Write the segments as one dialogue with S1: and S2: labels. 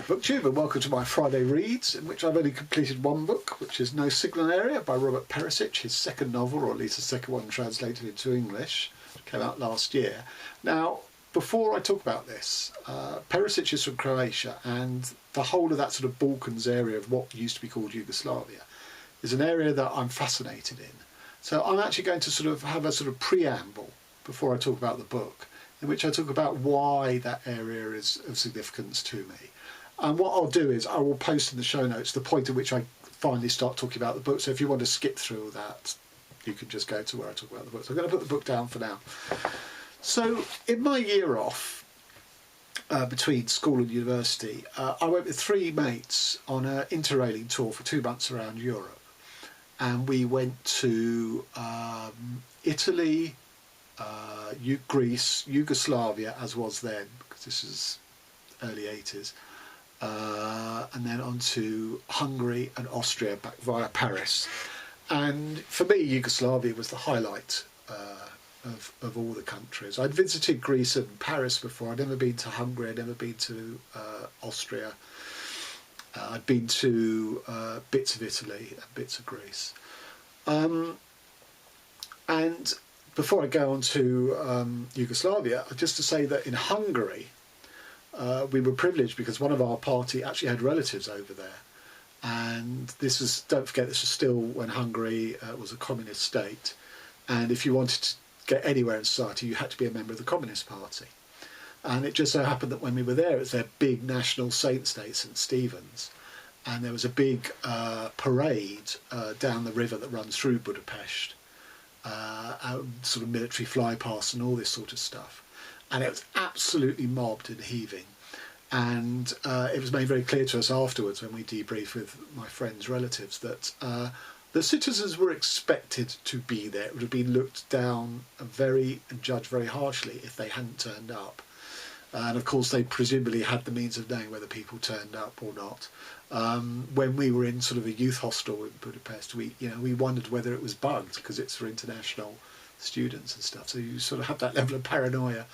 S1: Booktube, and welcome to my Friday Reads, in which I've only completed one book, which is No Signal Area by Robert Perisic, his second novel, or at least the second one translated into English. It came out last year. Now, before I talk about this, Perisic is from Croatia, and the whole of that sort of Balkans area of what used to be called Yugoslavia is an area that I'm fascinated in. So I'm actually going to sort of have a sort of preamble before I talk about the book, in which I talk about why that area is of significance to me. And what I'll do is I will post in the show notes the point at which I finally start talking about the book. So if you want to skip through that, you can just go to where I talk about the book. So I'm going to put the book down for now. So in my year off, between school and university, I went with three mates on an interrailing tour for 2 months around Europe. And we went to Italy, Greece, Yugoslavia, as was then, because this is early 80s, and then on to Hungary and Austria back via Paris. And for me, Yugoslavia was the highlight of all the countries. I'd visited Greece and Paris before. I'd never been to Hungary, I'd never been to Austria. I'd been to bits of Italy and bits of Greece. And before I go on to Yugoslavia, just to say that in Hungary, we were privileged because one of our party actually had relatives over there. And this was, don't forget, this was still when Hungary was a communist state. And if you wanted to get anywhere in society, you had to be a member of the Communist Party. And it just so happened that when we were there, it was their big national saints' day, St. Stephen's. And there was a big parade down the river that runs through Budapest. Sort of military flypasts and all this sort of stuff. And it was absolutely mobbed and heaving. And it was made very clear to us afterwards when we debriefed with my friends' relatives that the citizens were expected to be there. It would have been looked down and judged very harshly if they hadn't turned up. And of course they presumably had the means of knowing whether people turned up or not. When we were in sort of a youth hostel in Budapest, we wondered whether it was bugged because it's for international students and stuff. So you sort of have that level of paranoia.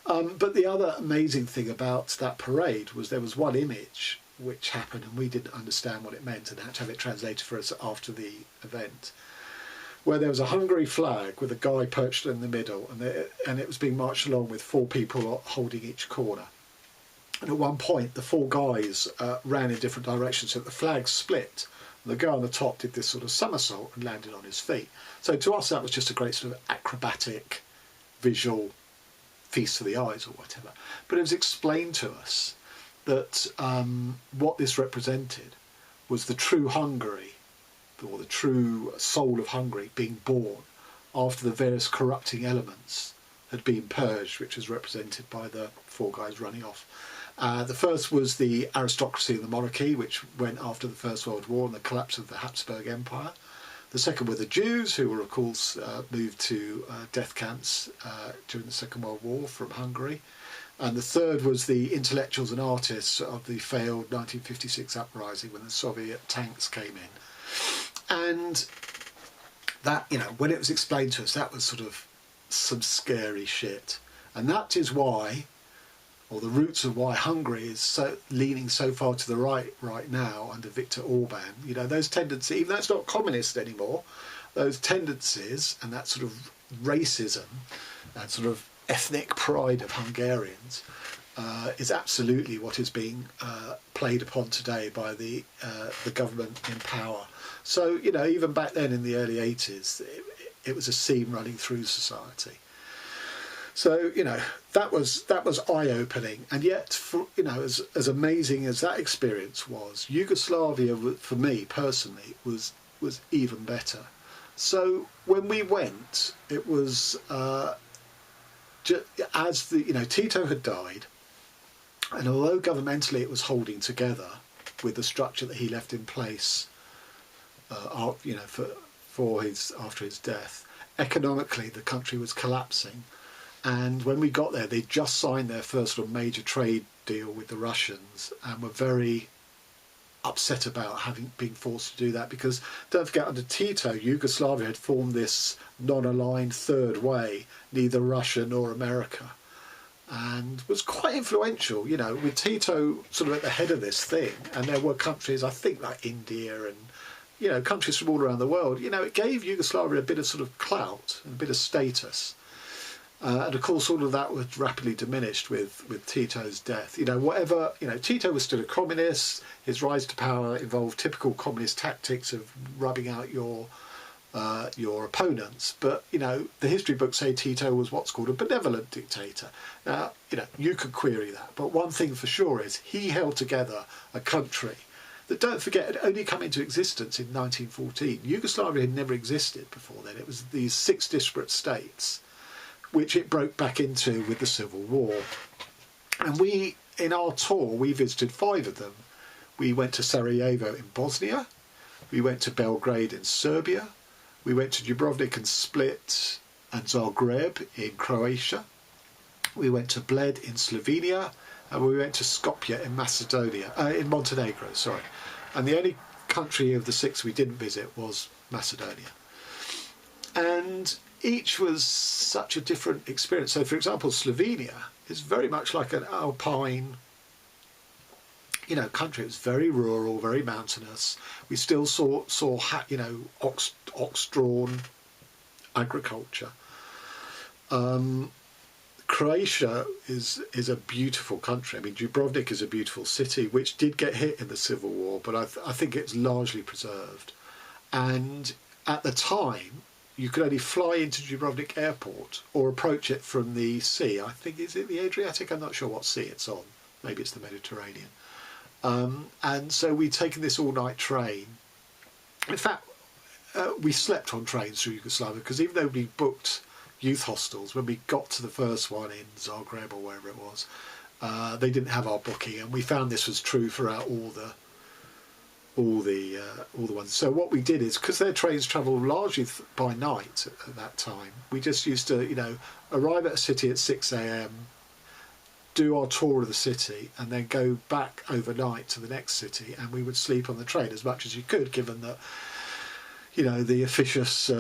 S1: But the other amazing thing about that parade was there was one image which happened and we didn't understand what it meant and had to have it translated for us after the event, where there was a Hungary flag with a guy perched in the middle, and it was being marched along with 4 people holding each corner. And at one point, the 4 guys ran in different directions, so the flag split. And the guy on the top did this sort of somersault and landed on his feet. So to us, that was just a great sort of acrobatic, visual feast for the eyes or whatever. But it was explained to us that what this represented was the true Hungary, or the true soul of Hungary, being born after the various corrupting elements had been purged, which was represented by the 4 guys running off. The first was the aristocracy and the monarchy, which went after the First World War and the collapse of the Habsburg Empire. The second were the Jews, who were, of course, moved to death camps during the Second World War from Hungary. And the third was the intellectuals and artists of the failed 1956 uprising when the Soviet tanks came in. And that, when it was explained to us, that was sort of some scary shit. And that is why, or the roots of why Hungary is leaning so far to the right now under Viktor Orban. Those tendencies, even though it's not communist anymore, those tendencies and that sort of racism, that sort of ethnic pride of Hungarians is absolutely what is being played upon today by the government in power. So, even back then in the early 80s, it was a seam running through society. So, that was eye-opening. And yet, as amazing as that experience was, Yugoslavia, for me personally, was even better. So when we went, it was as Tito had died, and although governmentally it was holding together with the structure that he left in place, after his death, economically the country was collapsing. And when we got there, they'd just signed their first sort of major trade deal with the Russians and were very upset about being forced to do that, because don't forget, under Tito, Yugoslavia had formed this non-aligned third way, neither Russia nor America. and was quite influential, you know, with Tito sort of at the head of this thing. And there were countries, I think, like India and, you know, countries from all around the world. You know, it gave Yugoslavia a bit of sort of clout and a bit of status. And of course, all of that was rapidly diminished with Tito's death. You know, whatever, you know, Tito was still a communist. His rise to power involved typical communist tactics of rubbing out your opponents. But, you know, the history books say Tito was what's called a benevolent dictator. Now, you know, you could query that. But one thing for sure is he held together a country that, don't forget, had only come into existence in 1914. Yugoslavia had never existed before then. It was these 6 disparate states, which it broke back into with the Civil War. And we, in our tour, we visited 5 of them. We went to Sarajevo in Bosnia, we went to Belgrade in Serbia, we went to Dubrovnik and Split and Zagreb in Croatia, we went to Bled in Slovenia, and we went to Skopje in in Montenegro, sorry. And the only country of the 6 we didn't visit was Macedonia. And each was such a different experience. So, for example, Slovenia is very much like an alpine, you know, country. It was very rural, very mountainous. We still saw you know, ox-drawn agriculture. Croatia is a beautiful country. I mean, Dubrovnik is a beautiful city, which did get hit in the Civil War, but I think it's largely preserved. And at the time, you could only fly into Dubrovnik airport or approach it from the sea. I think, is it the Adriatic? I'm not sure what sea it's on. Maybe it's the Mediterranean. And so we'd taken this all-night train. In fact, we slept on trains through Yugoslavia, because even though we booked youth hostels, when we got to the first one in Zagreb or wherever it was, they didn't have our booking, and we found this was true throughout all the ones. So what we did is, because their trains travel largely by night at that time, we just used to, you know, arrive at a city at 6 a.m, do our tour of the city, and then go back overnight to the next city, and we would sleep on the train as much as you could, given that, you know, the officious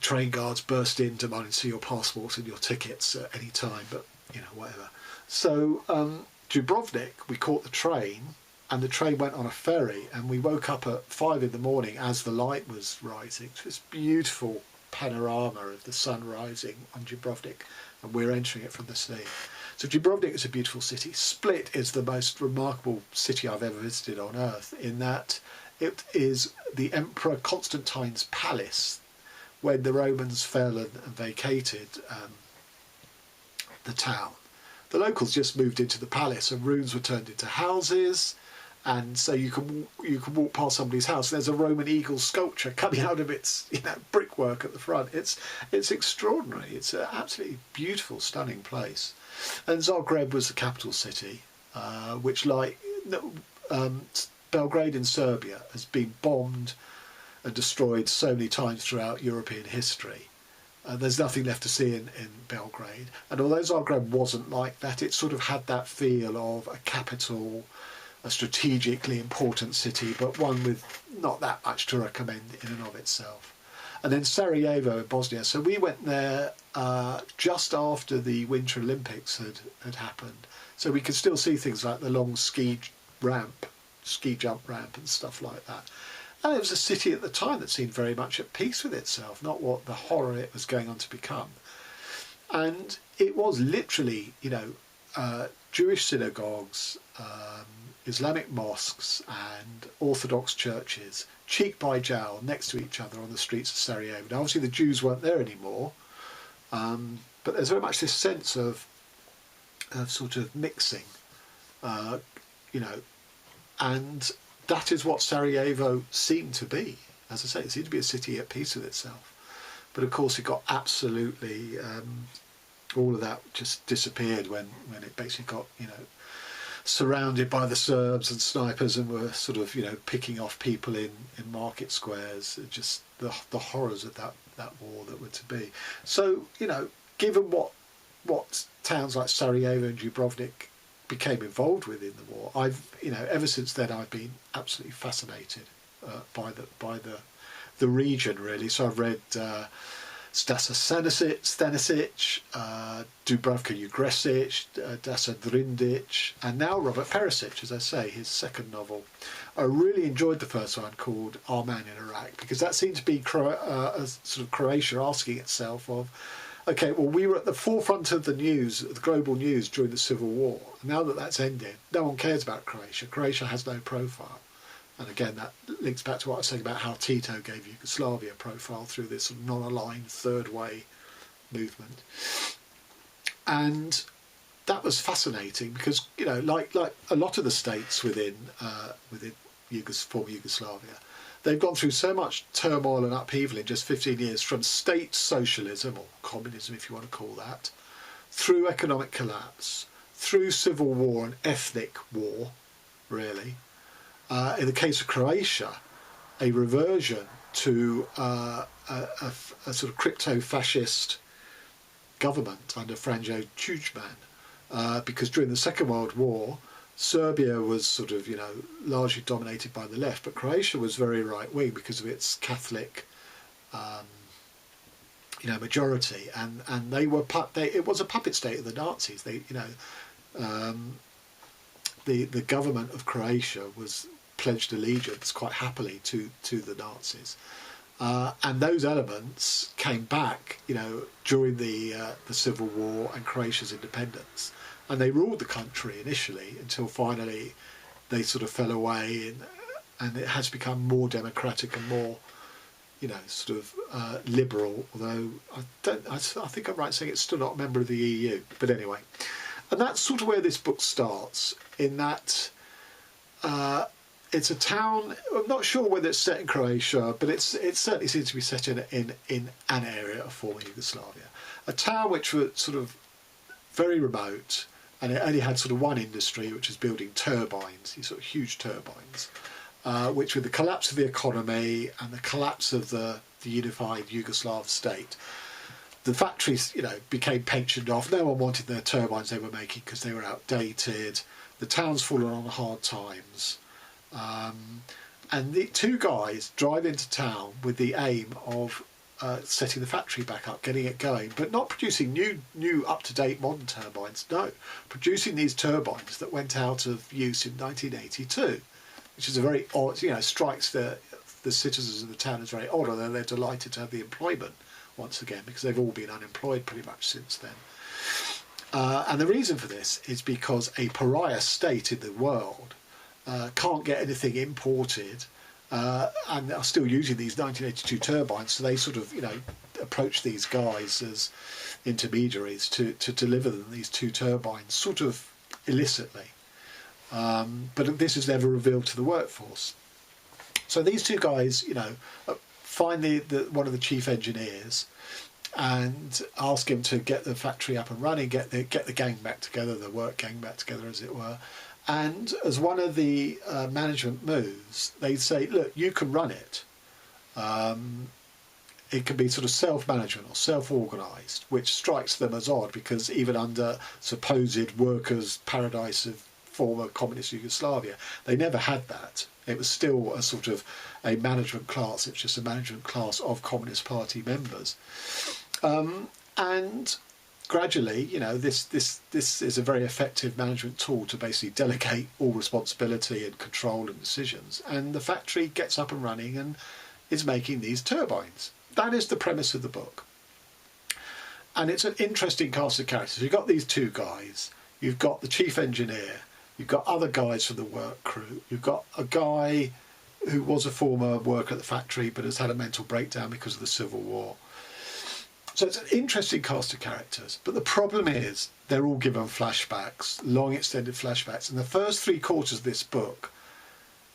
S1: train guards burst in demanding to see your passports and your tickets at any time, but, you know, whatever. So Dubrovnik, we caught the train, and the train went on a ferry, and we woke up at 5 in the morning as the light was rising. So this beautiful panorama of the sun rising on Dubrovnik, and we're entering it from the sea. So Dubrovnik is a beautiful city. Split is the most remarkable city I've ever visited on earth, in that it is the Emperor Constantine's palace when the Romans fell and vacated the town. The locals just moved into the palace, and rooms were turned into houses. And so you can walk past somebody's house, and there's a Roman eagle sculpture coming out of its, you know, brickwork at the front. It's extraordinary. It's an absolutely beautiful, stunning place. And Zagreb was the capital city, which, like Belgrade in Serbia, has been bombed and destroyed so many times throughout European history. There's nothing left to see in Belgrade. And although Zagreb wasn't like that, it sort of had that feel of a capital, a strategically important city, but one with not that much to recommend in and of itself. And then Sarajevo in Bosnia. So we went there just after the Winter Olympics had happened. So we could still see things like the long ski jump ramp and stuff like that. And it was a city at the time that seemed very much at peace with itself, not what the horror it was going on to become. And it was literally, you know, Jewish synagogues, Islamic mosques and Orthodox churches, cheek by jowl, next to each other on the streets of Sarajevo. Now, obviously the Jews weren't there anymore, but there's very much this sense of sort of mixing, you know, and that is what Sarajevo seemed to be. As I say, it seemed to be a city at peace with itself. But of course it got absolutely, all of that just disappeared when it basically got, you know, surrounded by the Serbs and snipers, and were sort of, you know, picking off people in market squares. Just the horrors of that war that were to be. So, you know, given what towns like Sarajevo and Dubrovnik became involved with in the war, I've, you know, ever since then I've been absolutely fascinated by the region, really. So I've read Stasa Stanisic, Dubravka Ugresic, Dasa Drindic, and now Robert Perisic, as I say, his second novel. I really enjoyed the first one called Our Man in Iraq, because that seemed to be a sort of Croatia asking itself of, okay, well, we were at the forefront of the news, the global news during the Civil War. Now that that's ended, no one cares about Croatia. Croatia has no profile. And again, that links back to what I was saying about how Tito gave Yugoslavia a profile through this sort of non-aligned third way movement. And that was fascinating because, you know, like a lot of the states within former Yugoslavia, they've gone through so much turmoil and upheaval in just 15 years, from state socialism, or communism if you want to call that, through economic collapse, through civil war and ethnic war, really. In the case of Croatia, a reversion to a sort of crypto-fascist government under Franjo Tuđman, because during the Second World War, Serbia was sort of, you know, largely dominated by the left, but Croatia was very right-wing because of its Catholic, you know, majority, and they were it was a puppet state of the Nazis. They, you know, the government of Croatia was pledged allegiance quite happily to the Nazis, and those elements came back, you know, during the Civil War and Croatia's independence, and they ruled the country initially until finally they sort of fell away, and it has become more democratic and more, you know, sort of liberal. Although I think I'm right saying it's still not a member of the EU, but anyway. And that's sort of where this book starts, in that it's a town. I'm not sure whether it's set in Croatia, but it certainly seems to be set in an area of former Yugoslavia. A town which was sort of very remote, and it only had sort of one industry, which was building turbines, these sort of huge turbines, which, with the collapse of the economy and the collapse of the unified Yugoslav state, the factories, you know, became pensioned off. No one wanted the turbines they were making because they were outdated. The town's fallen on hard times. And the two guys drive into town with the aim of setting the factory back up, getting it going, but not producing new up-to-date modern turbines. No, producing these turbines that went out of use in 1982, which is a very odd, you know, strikes the citizens of the town as very odd, although they're delighted to have the employment once again, because they've all been unemployed pretty much since then. And the reason for this is because a pariah state in the world can't get anything imported, and are still using these 1982 turbines, so they sort of, you know, approach these guys as intermediaries to deliver them these two turbines, sort of illicitly. But this is never revealed to the workforce. So these two guys, you know, find one of the chief engineers and ask him to get the factory up and running, get the gang back together, the work gang back together, as it were. And as one of the management moves, they say, look, you can run it. It can be sort of self-management or self-organised, which strikes them as odd, because even under supposed workers' paradise of former communist Yugoslavia, they never had that. It was still a sort of a management class. It's just a management class of Communist Party members. And gradually, you know, this is a very effective management tool to basically delegate all responsibility and control and decisions. And the factory gets up and running and is making these turbines. That is the premise of the book. And it's an interesting cast of characters. You've got these two guys. You've got the chief engineer. You've got other guys from the work crew. You've got a guy who was a former worker at the factory but has had a mental breakdown because of the Civil War. So it's an interesting cast of characters. But the problem is they're all given flashbacks, long extended flashbacks. And the first 3/4 of this book,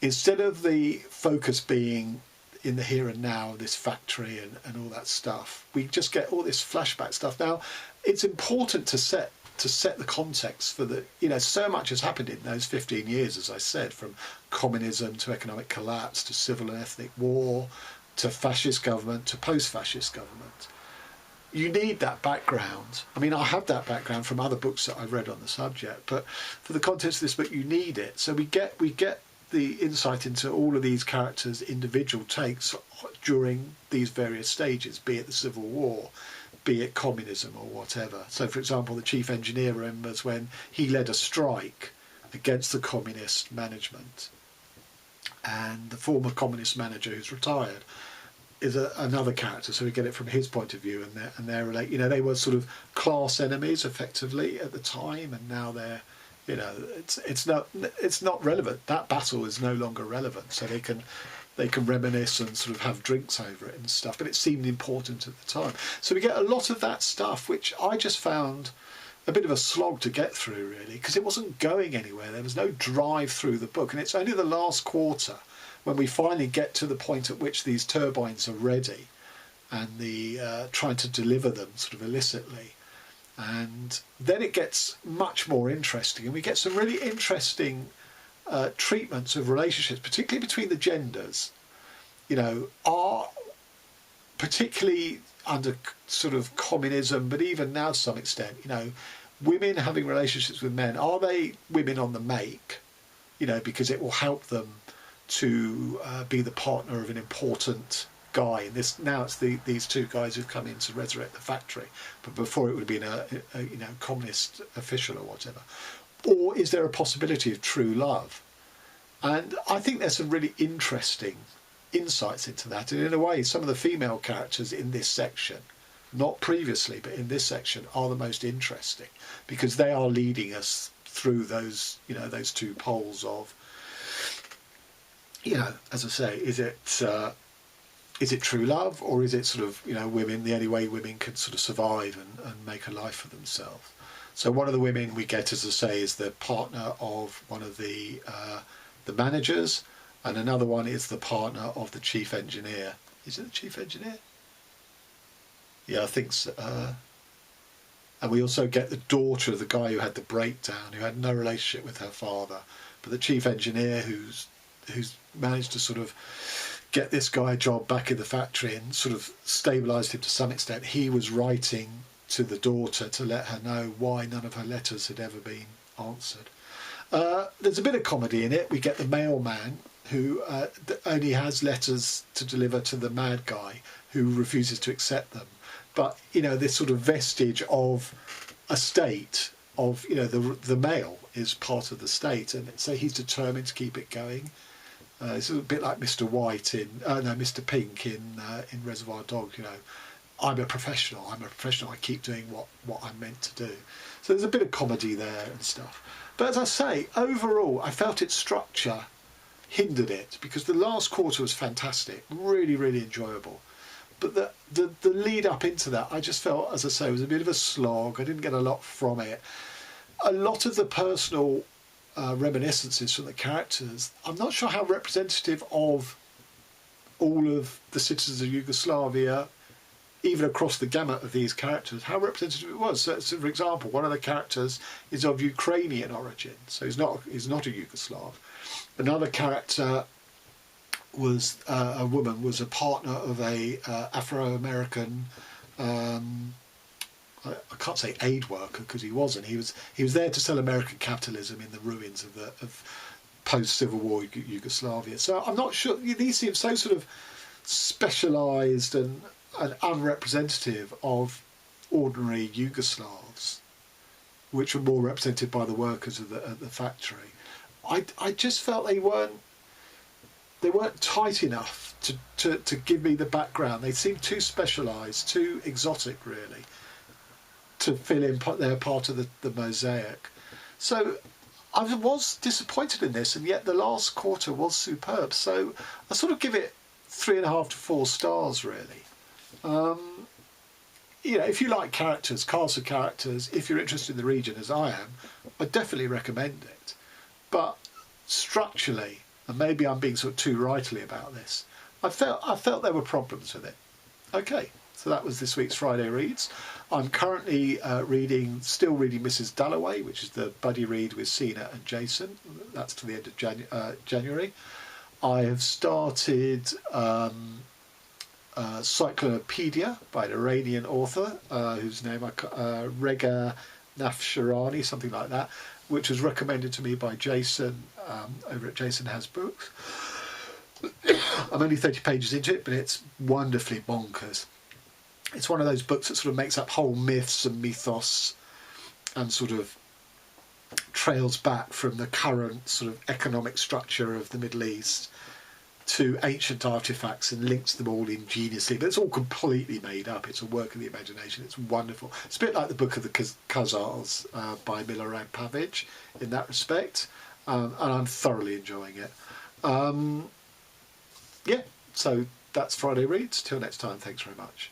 S1: instead of the focus being in the here and now, this factory and all that stuff, we just get all this flashback stuff. Now, it's important to set the context for the, you know, so much has happened in those 15 years, as I said, from communism to economic collapse to civil and ethnic war to fascist government to post-fascist government. You need that background. I mean, I have that background from other books that I've read on the subject, but for the context of this book, you need it. So we get the insight into all of these characters' individual takes during these various stages, be it the Civil War, be it communism or whatever. So, for example, the chief engineer remembers when he led a strike against the communist management, and the former communist manager who's retired is another character, so we get it from his point of view, and they're relate. You know, they were sort of class enemies effectively at the time, and now they're, you know, it's not relevant. That battle is no longer relevant, so they can reminisce and sort of have drinks over it and stuff. But it seemed important at the time, so we get a lot of that stuff, which I just found a bit of a slog to get through, really, because it wasn't going anywhere. There was no drive through the book, and it's only the last quarter when we finally get to the point at which these turbines are ready and the trying to deliver them sort of illicitly. And then it gets much more interesting, and we get some really interesting treatments of relationships, particularly between the genders. You know, are particularly under sort of communism, but even now to some extent, you know, women having relationships with men, are they women on the make? You know, because it will help them to be the partner of an important guy. And this now it's these two guys who've come in to resurrect the factory, but before it would have been a you know, communist official or whatever. Or is there a possibility of true love? And I think there's some really interesting insights into that. And in a way, some of the female characters in this section, not previously, but in this section, are the most interesting, because they are leading us through those, you know, those two poles of, you know, as I say, is it true love, or is it sort of, you know, women, the only way women can sort of survive and make a life for themselves? So one of the women we get, as I say, is the partner of one of the managers, and another one is the partner of the chief engineer. Is it the chief engineer? Yeah, I think so. And we also get the daughter of the guy who had the breakdown, who had no relationship with her father, but the chief engineer who's managed to sort of get this guy a job back in the factory and sort of stabilised him to some extent. He was writing to the daughter to let her know why none of her letters had ever been answered. There's a bit of comedy in it. We get the mailman who only has letters to deliver to the mad guy who refuses to accept them. But, you know, this sort of vestige of a state of, you know, the mail is part of the state, and so he's determined to keep it going. It's a bit like Mr. White Mr. Pink in Reservoir Dogs. You know, I'm a professional. I keep doing what I'm meant to do. So there's a bit of comedy there and stuff. But as I say, overall, I felt its structure hindered it, because the last quarter was fantastic, really, really enjoyable. But the lead up into that, I just felt, as I say, was a bit of a slog. I didn't get a lot from it. A lot of the personal reminiscences from the characters, I'm not sure how representative of all of the citizens of Yugoslavia, even across the gamut of these characters, how representative it was. So for example, one of the characters is of Ukrainian origin, so he's not a Yugoslav. Another character was a woman, was a partner of a Afro-American, I can't say aid worker, because he wasn't. He was there to sell American capitalism in the ruins of post-Civil War Yugoslavia. So I'm not sure. These seem so sort of specialised and unrepresentative of ordinary Yugoslavs, which were more represented by the workers at the factory. I just felt they weren't tight enough to give me the background. They seemed too specialised, too exotic, really, to fill in their part of the mosaic. So I was disappointed in this, and yet the last quarter was superb. So I sort of give it 3.5 to 4 stars, really. You know, if you like characters, cast of characters, if you're interested in the region, as I am, I definitely recommend it. But structurally, and maybe I'm being sort of too rightly about this, I felt there were problems with it. Okay, so that was this week's Friday Reads. I'm currently still reading Mrs. Dalloway, which is the buddy read with Sina and Jason. That's to the end of January. I have started Cyclopedia by an Iranian author whose name Rega Nafsharani, something like that, which was recommended to me by Jason over at Jason Has Books. I'm only 30 pages into it, but it's wonderfully bonkers. It's one of those books that sort of makes up whole myths and mythos and sort of trails back from the current sort of economic structure of the Middle East to ancient artifacts and links them all ingeniously. But it's all completely made up. It's a work of the imagination. It's wonderful. It's a bit like the Book of the Khazars by Milorad Pavic in that respect. And I'm thoroughly enjoying it. Yeah, so that's Friday Reads. Till next time, thanks very much.